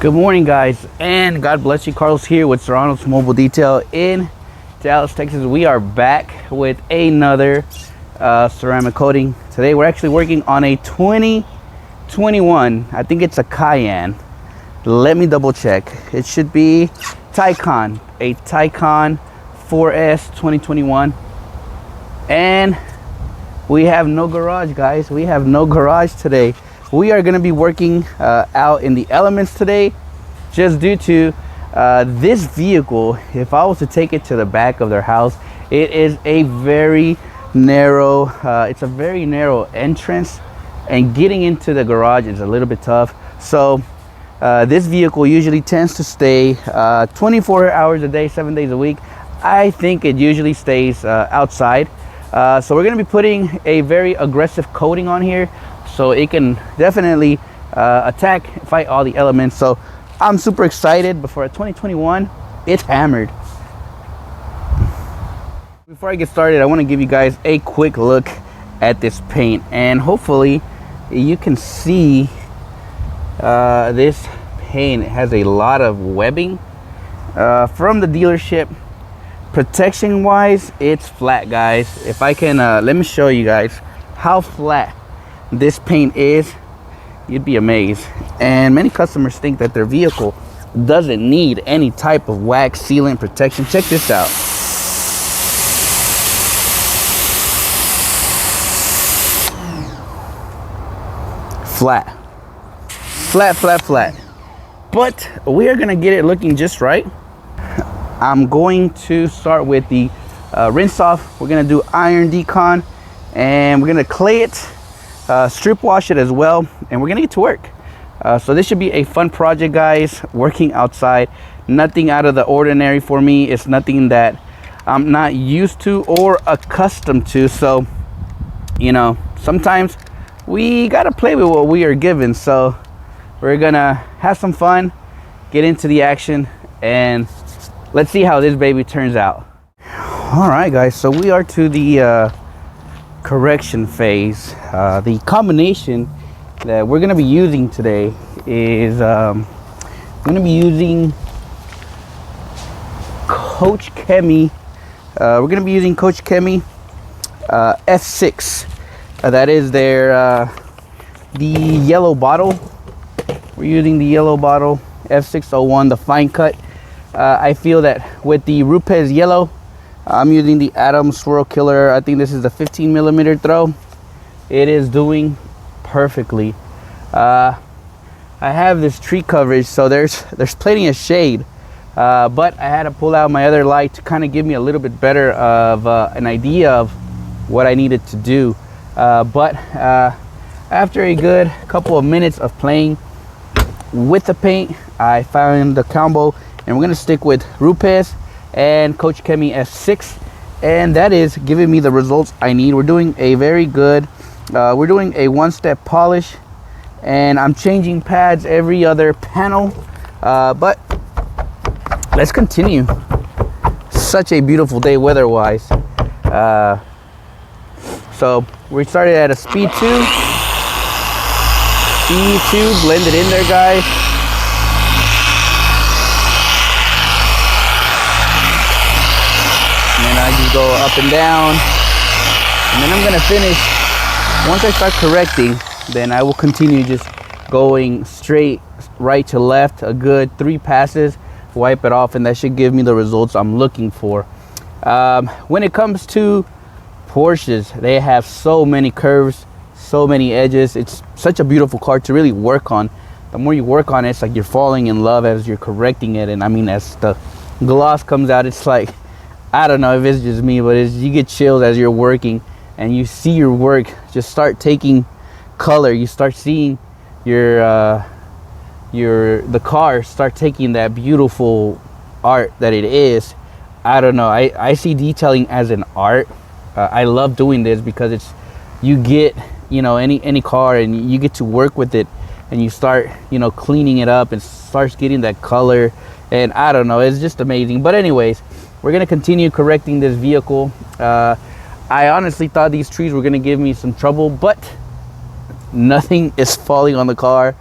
Good morning, guys, and God bless you. Carlos here with Serrano's Mobile Detail in Dallas, Texas. We are back with another ceramic coating. Today we're actually working on a 2021, I think it's a Cayenne. Let me double check. It should be Taycan, a Taycan 4S 2021. And we have no garage, guys. We have no garage today. We are going to be working out in the elements today, just due to this vehicle. If I was to take it to the back of their house, it is a very narrow it's a very narrow entrance, and getting into the garage is a little bit tough. So this vehicle usually tends to stay 24 hours a day, 7 days a week. I think it usually stays outside. So we're going to be putting a very aggressive coating on here, so it can definitely fight all the elements. So I'm super excited. But for a 2021, it's hammered. Before I get started, I want to give you guys a quick look at this paint, and hopefully you can see this paint has a lot of webbing from the dealership. Protection wise, it's flat, guys. If I can let me show you guys how flat this paint is, you'd be amazed. And many customers think that their vehicle doesn't need any type of wax sealant protection. Check this out. Flat, flat. But we are gonna get it looking just right. I'm going to start with the rinse off. We're gonna do iron decon, and we're gonna clay it, strip wash it as well, and we're gonna get to work. So this should be a fun project, guys. Working outside, nothing out of the ordinary for me. It's nothing that I'm not used to or accustomed to. So, you know, sometimes we gotta play with what we are given. So we're gonna have some fun, get into the action, and let's see how this baby turns out. All right, guys, so we are to the correction phase. The combination that we're going to be using today is I'm going to be using Coach Chemi. We're going to be using Coach Chemi F6. That is their the yellow bottle. We're using the yellow bottle F601, the fine cut. I feel that with the Rupes yellow, I'm using the Atom Swirl Killer. I think this is the 15 millimeter throw. It is doing perfectly. I have this tree coverage, so there's plenty of shade, but I had to pull out my other light to kind of give me a little bit better of an idea of what I needed to do. But after a good couple of minutes of playing with the paint, I found the combo, and we're gonna stick with Rupes and Coach Chemi F6, and that is giving me the results I need. We're doing a very good, we're doing a one-step polish, and I'm changing pads every other panel, but let's continue. Such a beautiful day weather-wise. So we started at a speed 2, blend it in there, guys. I just go up and down, and then I'm gonna finish. Once I start correcting, then I will continue just going straight right to left, a good 3 passes, wipe it off, and that should give me the results I'm looking for. When it comes to Porsches, they have so many curves, so many edges. It's such a beautiful car to really work on. The more you work on it, it's like you're falling in love as you're correcting it. And I mean, as the gloss comes out, it's like, I don't know if it's just me, but you get chills as you're working, and you see your work just start taking color. You start seeing the car start taking that beautiful art that it is. I don't know. I see detailing as an art. I love doing this because it's, you get, you know, any car, and you get to work with it, and you start, you know, cleaning it up, and starts getting that color, and I don't know, it's just amazing. But anyways, we're gonna continue correcting this vehicle. I honestly thought these trees were gonna give me some trouble, but nothing is falling on the car.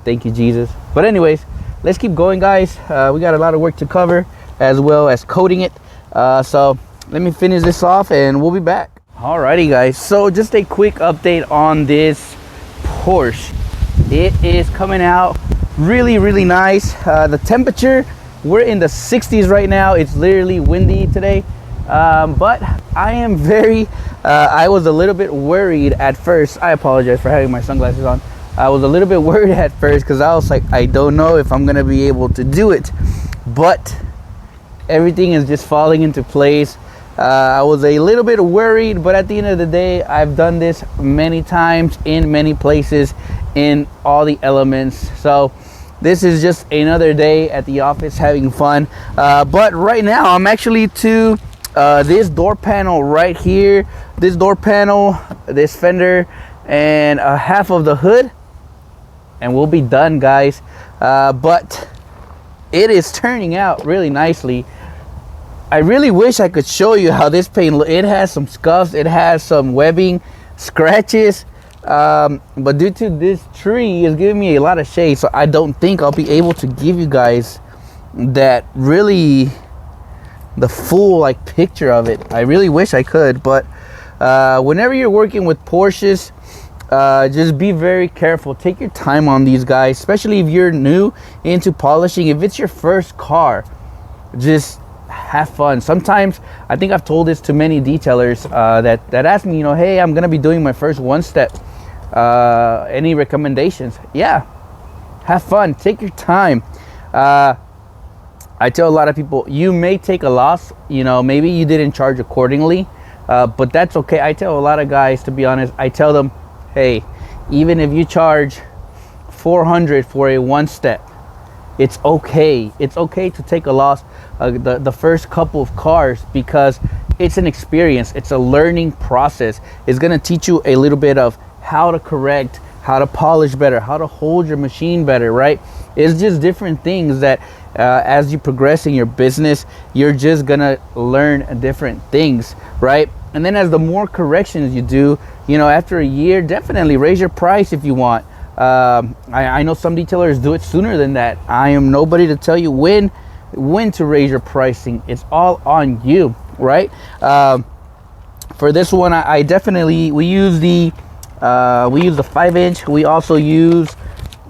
Thank you, Jesus. But anyways, let's keep going, guys. We got a lot of work to cover, as well as coating it. So let me finish this off and we'll be back. Alrighty, guys. So just a quick update on this Porsche. It is coming out really nice. The temperature, we're in the 60s right now. It's literally windy today. But I am I was a little bit worried at first. I apologize for having my sunglasses on. I was a little bit worried at first because I was like, I don't know if I'm gonna be able to do it, but everything is just falling into place. I was a little bit worried, but at the end of the day, I've done this many times in many places in all the elements. So this is just another day at the office having fun. But right now I'm actually to this door panel right here, this door panel, this fender, and half of the hood, and we'll be done, guys. But it is turning out really nicely. I really wish I could show you how this paint it has some scuffs, it has some webbing, scratches, but due to this tree is giving me a lot of shade, so I don't think I'll be able to give you guys that really the full like picture of it. I really wish I could, but whenever you're working with Porsches, just be very careful. Take your time on these guys, especially if you're new into polishing. If it's your first car, just have fun. Sometimes, I think I've told this to many detailers that ask me, you know, hey, I'm gonna be doing my first one step, any recommendations? Yeah, have fun, take your time. I tell a lot of people, you may take a loss, you know, maybe you didn't charge accordingly, but that's okay. I tell a lot of guys, to be honest, I tell them, hey, even if you charge $400 for a one step, it's okay. It's okay to take a loss the first couple of cars, because it's an experience. It's a learning process. It's gonna teach you a little bit of how to correct, how to polish better, how to hold your machine better, right? It's just different things that as you progress in your business, you're just gonna learn different things, right? And then as the more corrections you do, you know, after a year, definitely raise your price if you want. I know some detailers do it sooner than that. I am nobody to tell you when to raise your pricing. It's all on you, right? For this one, I definitely, we use the 5-inch. We also use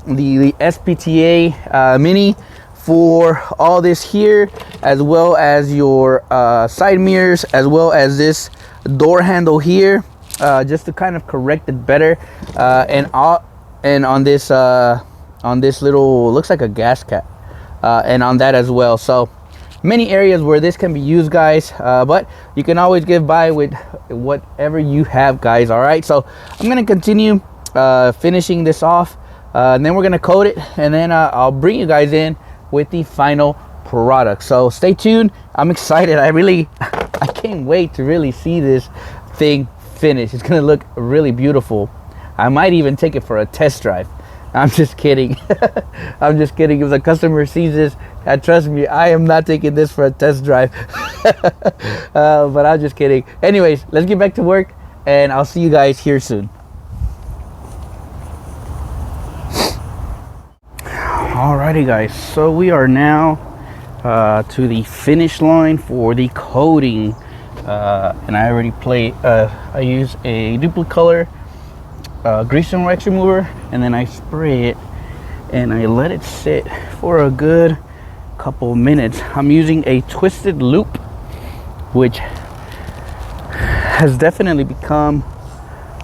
the SPTA Mini for all this here, as well as your side mirrors, as well as this door handle here, just to kind of correct it better. And on this little, looks like a gas cap, and on that as well. So many areas where this can be used, guys, but you can always get by with whatever you have, guys. All right, so I'm gonna continue finishing this off, and then we're gonna coat it, and then I'll bring you guys in with the final product. So stay tuned. I'm excited. I can't wait to really see this thing finish. It's gonna look really beautiful. I might even take it for a test drive. I'm just kidding. I'm just kidding. If the customer sees this, trust me, I am not taking this for a test drive. But I'm just kidding. Anyways, let's get back to work, and I'll see you guys here soon. Alrighty, guys. So we are now to the finish line for the coating, and I already I use a Duplicolor grease and wax remover, and then I spray it and I let it sit for a good couple minutes. I'm using a twisted loop, which has definitely become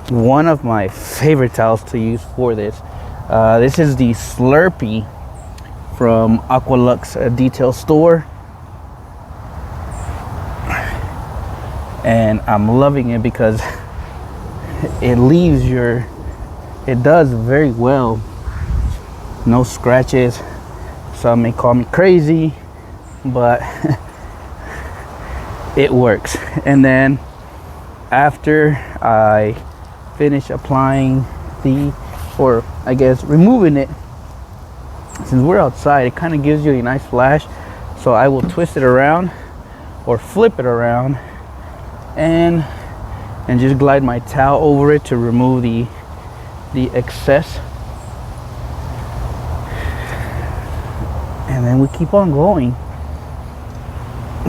one of my favorite towels to use for this. This is the Slurpee from Aqualux Detail Store, and I'm loving it because it does very well. No scratches. Some may call me crazy, but it works. And then after I finish applying removing it, since we're outside, it kind of gives you a nice flash. So I will twist it around or flip it around and just glide my towel over it to remove the excess. And then we keep on going.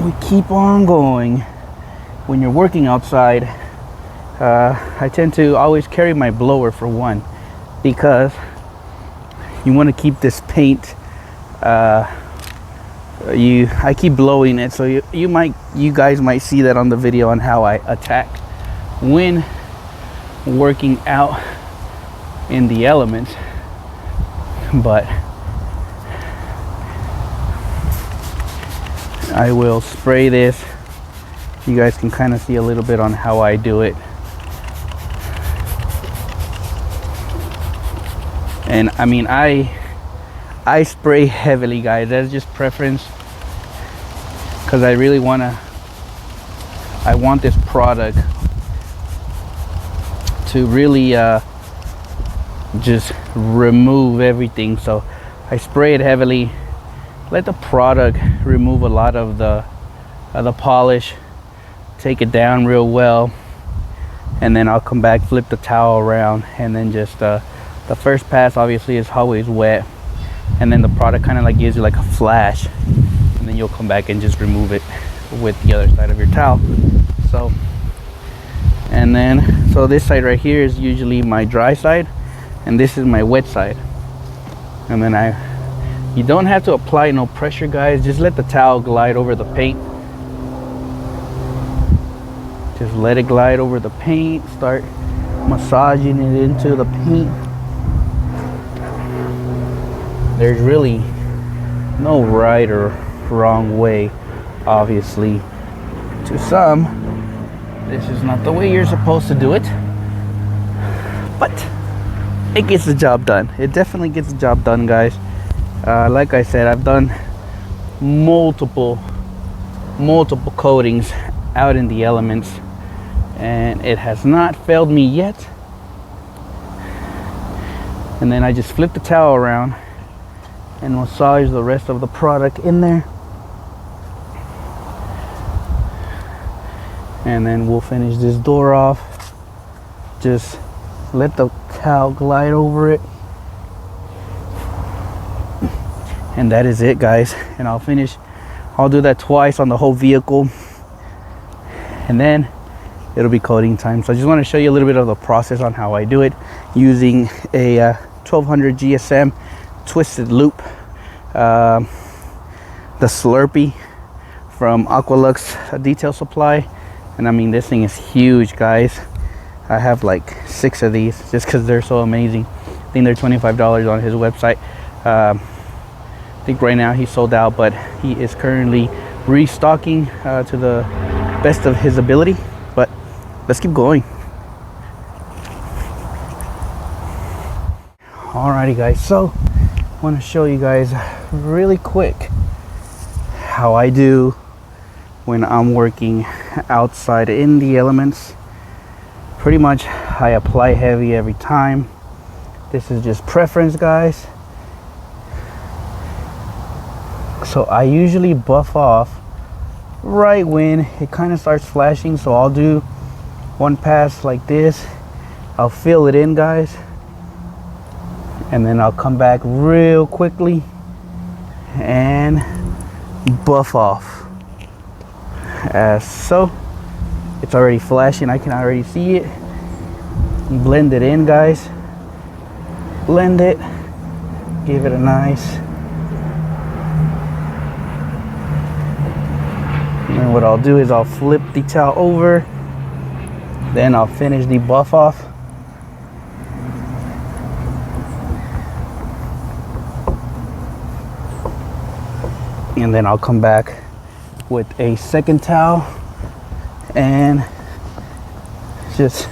We keep on going. When you're working outside, I tend to always carry my blower for one, because you want to keep this paint. I keep blowing it, so you guys might see that on the video on how I attack when working out in the elements. But I will spray this. You guys can kind of see a little bit on how I do it. And I mean, I spray heavily, guys. That's just preference, because I really want this product to really just remove everything. So I spray it heavily, let the product remove a lot of the polish, take it down real well, and then I'll come back, flip the towel around, and then just the first pass obviously is always wet, and then the product kind of like gives you like a flash, and then you'll come back and just remove it with the other side of your towel. So, and then so this side right here is usually my dry side, and this is my wet side. And then you don't have to apply no pressure, guys. Just let the towel glide over the paint. Just let it glide over the paint. Start massaging it into the paint. There's really no right or wrong way, obviously. To some, this is not the way you're supposed to do it, but it gets the job done. It definitely gets the job done, guys. Like I said, I've done multiple coatings out in the elements, and it has not failed me yet. And then I just flip the towel around and massage the rest of the product in there, and then we'll finish this door off. Just let the towel glide over it, and that is it, guys. And I'll do that twice on the whole vehicle, and then it'll be coating time. So I just want to show you a little bit of the process on how I do it using a 1200 GSM twisted loop, the Slurpee from Aqualux Detail Supply. And I mean, this thing is huge, guys. I have like 6 of these just because they're so amazing. I think they're $25 on his website. I think right now he's sold out, but he is currently restocking to the best of his ability. But let's keep going. Alrighty, guys, so I want to show you guys really quick how I do when I'm working outside in the elements. Pretty much I apply heavy every time. This is just preference, guys. So I usually buff off right when it kind of starts flashing. So I'll do one pass like this, I'll fill it in, guys, and then I'll come back real quickly and buff off as so. It's already flashing, I can already see it. Blend it in, guys. Blend it, give it a nice. And then what I'll do is I'll flip the towel over, then I'll finish the buff off. And then I'll come back with a second towel and just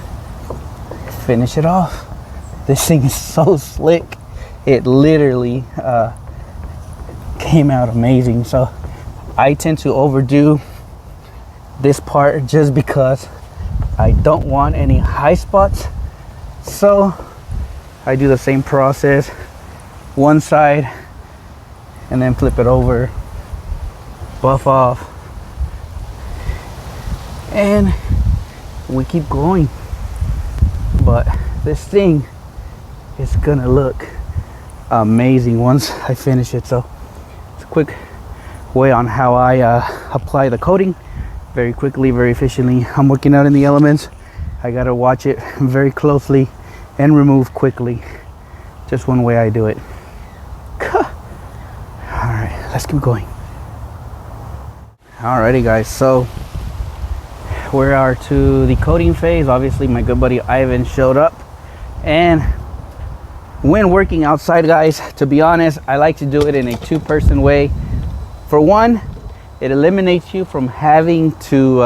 finish it off. This thing is so slick. It literally came out amazing. So I tend to overdo this part just because I don't want any high spots. So I do the same process, one side, and then flip it over, buff off, and we keep going. But this thing is gonna look amazing once I finish it. So quick way on how I apply the coating. Very quickly, very efficiently. I'm working out in the elements. I gotta watch it very closely and remove quickly. Just one way I do it. All right, let's keep going. Alrighty guys, so we are to the coating phase. Obviously my good buddy Ivan showed up, and when working outside, guys, to be honest, I like to do it in a two-person way. For one, it eliminates you from having to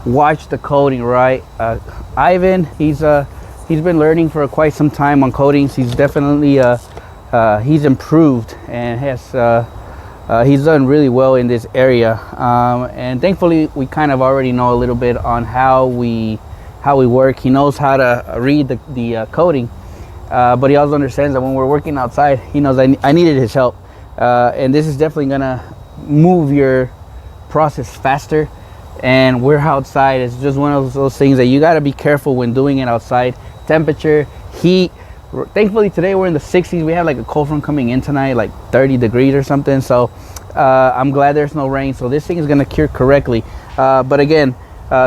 watch the coating, right? Ivan, he's been learning for quite some time on coatings. He's definitely he's improved and has he's done really well in this area, and thankfully we kind of already know a little bit on how we work. He knows how to read the coating, but he also understands that when we're working outside, he knows I needed his help, and this is definitely gonna move your process faster. And we're outside. It's just one of those things that you got to be careful when doing it outside. Temperature, heat. Thankfully today we're in the 60s. We have like a cold front coming in tonight, like 30 degrees or something. So I'm glad there's no rain, so this thing is gonna cure correctly. But again,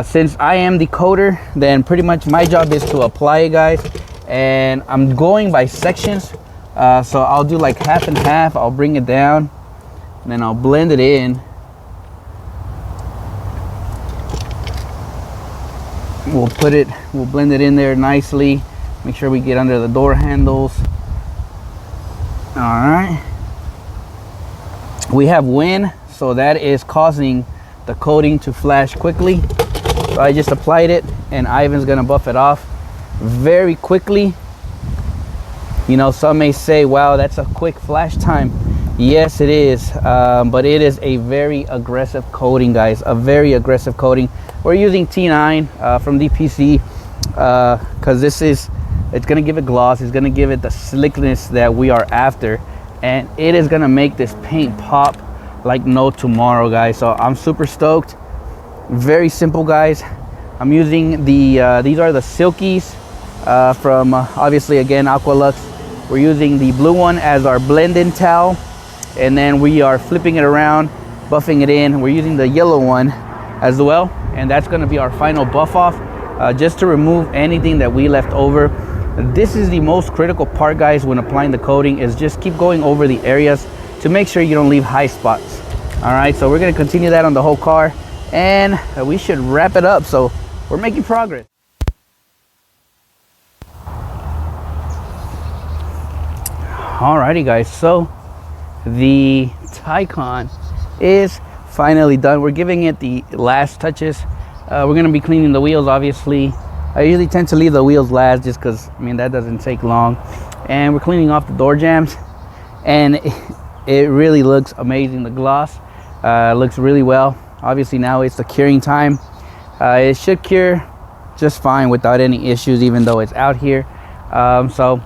since I am the coater, then pretty much my job is to apply it, guys. And I'm going by sections, so I'll do like half and half. I'll bring it down and then I'll blend it in. We'll blend it in there nicely. Make sure we get under the door handles. All right. We have wind, so that is causing the coating to flash quickly. So I just applied it, and Ivan's gonna buff it off very quickly. You know, some may say, wow, that's a quick flash time. Yes, it is, but it is a very aggressive coating, guys. A very aggressive coating. We're using T9 from DPC because it's gonna give it gloss. It's gonna give it the slickness that we are after, and it is gonna make this paint pop like no tomorrow, guys. So I'm super stoked. Very simple, guys. I'm using the these are the Silkies from obviously again Aqualux. We're using the blue one as our blend-in towel, and then we are flipping it around, buffing it in. We're using the yellow one as well, and that's going to be our final buff off, just to remove anything that we left over. This is the most critical part, guys, when applying the coating, is just keep going over the areas to make sure you don't leave high spots. All right, so we're going to continue that on the whole car, and we should wrap it up. So we're making progress. Alrighty, guys, so the Taycan is finally done. We're giving it the last touches. We're gonna be cleaning the wheels, obviously. I usually tend to leave the wheels last just because, I mean, that doesn't take long. And we're cleaning off the door jambs, and it really looks amazing. The gloss looks really well. Obviously now it's the curing time. It should cure just fine without any issues, even though it's out here. So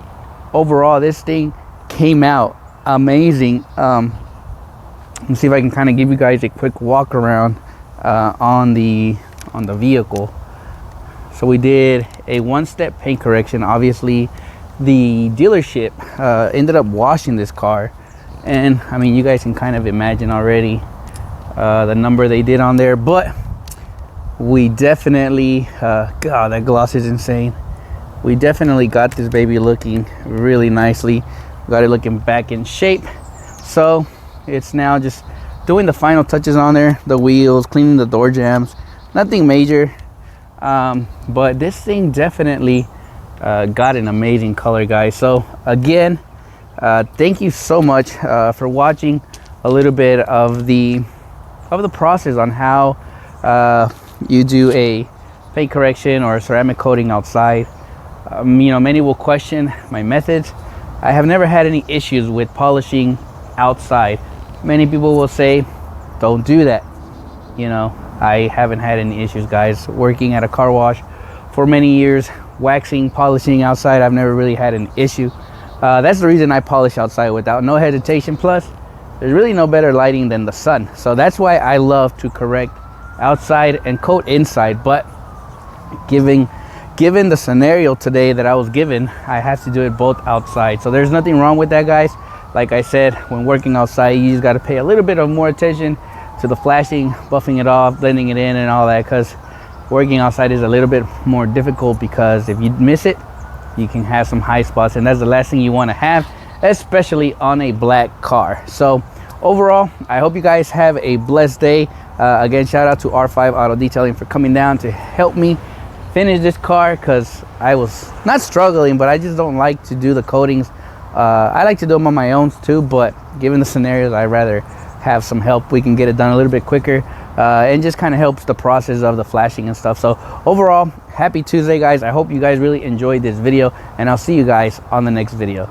overall, this thing came out amazing. Let's see if I can kind of give you guys a quick walk around on the vehicle. So we did a one-step paint correction. Obviously the dealership ended up washing this car, and I mean, you guys can kind of imagine already the number they did on there. But we definitely God, that gloss is insane. We definitely got this baby looking really nicely. Got it looking back in shape. So it's now just doing the final touches on there, the wheels, cleaning the door jambs. Nothing major, but this thing definitely got an amazing color, guys. So again, thank you so much for watching a little bit of the process on how you do a paint correction or ceramic coating outside. You know, many will question my methods. I have never had any issues with polishing outside. Many people will say, don't do that. You know, I haven't had any issues, guys. Working at a car wash for many years, waxing, polishing outside, I've never really had an issue. That's the reason I polish outside without no hesitation. Plus, there's really no better lighting than the sun. So that's why I love to correct outside and coat inside. But given the scenario today that I was given, I have to do it both outside. So there's nothing wrong with that, guys. like I said, when working outside, you just got to pay a little bit of more attention to the flashing, buffing it off, blending it in and all that, because working outside is a little bit more difficult, because if you miss it, you can have some high spots, and that's the last thing you want to have, especially on a black car. So overall, I hope you guys have a blessed day. Again, shout out to R5 Auto Detailing for coming down to help me finish this car, because I was not struggling, but I just don't like to do the coatings. I like to do them on my own too, but given the scenarios, I'd rather have some help. We can get it done a little bit quicker, and just kind of helps the process of the flashing and stuff. So overall, happy Tuesday, guys. I hope you guys really enjoyed this video, and I'll see you guys on the next video.